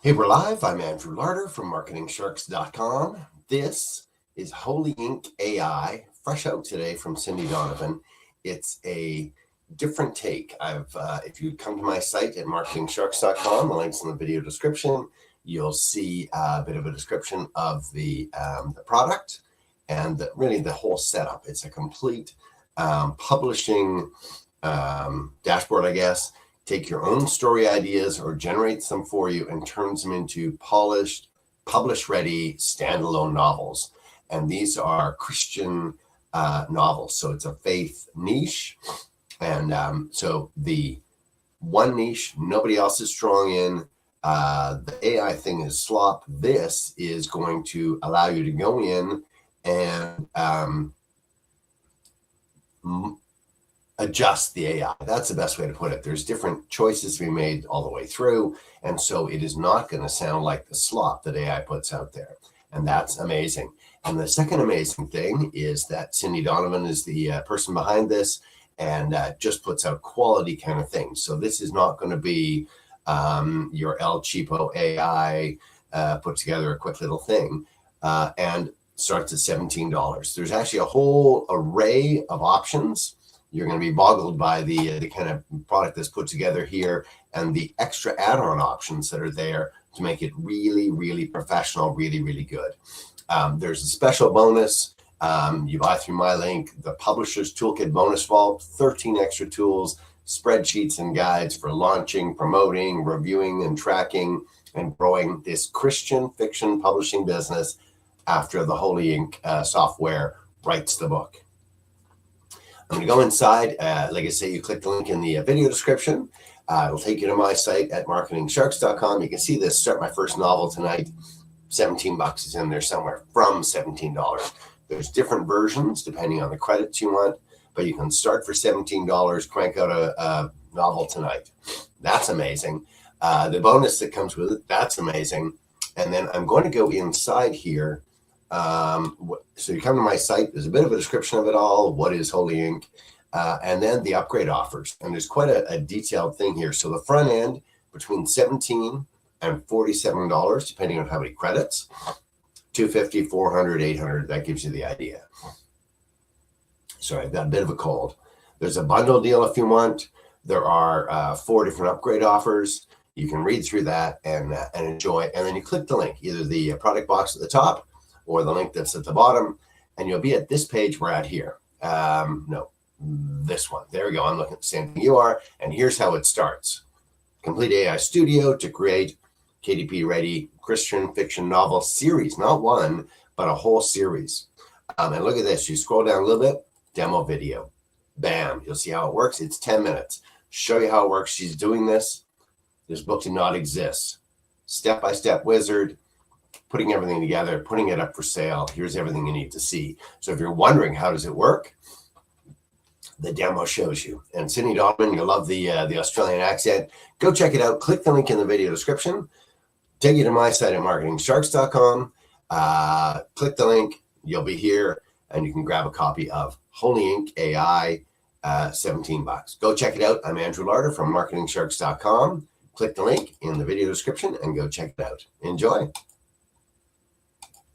Hey, we're live. I'm Andrew Larder from marketingsharks.com. This is HolyInk AI, fresh out today from Cindy Donovan. It's a different take. If you come to my site at marketingsharks.com, the link's in the video description, you'll see a bit of a description of the product and really the whole setup. It's a complete publishing dashboard, I guess. Take your own story ideas or generates them for you and turns them into polished, publish-ready standalone novels. And these are Christian novels. So it's a faith niche. And so the one niche nobody else is strong in. The AI thing is slop. This is going to allow you to go in and adjust the AI. That's the best way to put it. There's different choices to be made all the way through. And so it is not going to sound like the slop that AI puts out there. And that's amazing. And the second amazing thing is that Cindy Donovan is the person behind this and just puts out quality kind of things. So this is not going to be your El Cheapo AI put together a quick little thing and starts at $17. There's actually a whole array of options. You're going to be boggled by the kind of product that's put together here and the extra add-on options that are there to make it really, really professional, really, really good. There's a special bonus. You buy through my link, the Publisher's Toolkit Bonus Vault, 13 extra tools, spreadsheets and guides for launching, promoting, reviewing, and tracking and growing this Christian fiction publishing business after the HolyInk software writes the book. I'm going to go inside. Like I say, you click the link in the video description. It'll take you to my site at marketingsharks.com. You can see this, start my first novel tonight. $17 is in there somewhere from $17. There's different versions depending on the credits you want, but you can start for $17, crank out a novel tonight. That's amazing. The bonus that comes with it, that's amazing. And then I'm going to go inside here. So you come to my site, there's a bit of a description of it all. What is HolyInk? And then the upgrade offers. And there's quite a detailed thing here. So the front end between $17 and $47, depending on how many credits, $250, $400, $800, that gives you the idea. Sorry, I've got a bit of a cold. There's a bundle deal if you want. There are 4 different upgrade offers. You can read through that and enjoy. And then you click the link, either the product box at the top or the link that's at the bottom, and you'll be at this page we're at here. No, this one. There we go. I'm looking at the same thing you are, and here's how it starts. Complete AI Studio to create KDP-ready Christian fiction novel series, not one, but a whole series. And look at this. You scroll down a little bit, demo video. Bam. You'll see how it works. It's 10 minutes. Show you how it works. She's doing this. This book did not exist. Step-by-step wizard. Putting everything together, putting it up for sale. Here's everything you need to see. So if you're wondering how does it work, the demo shows you. And Cindy Donovan, you love the Australian accent. Go check it out. Click the link in the video description. Take you to my site at marketingsharks.com. Click the link. You'll be here, and you can grab a copy of HolyInk AI, $17. Go check it out. I'm Andrew Larder from marketingsharks.com. Click the link in the video description and go check it out. Enjoy.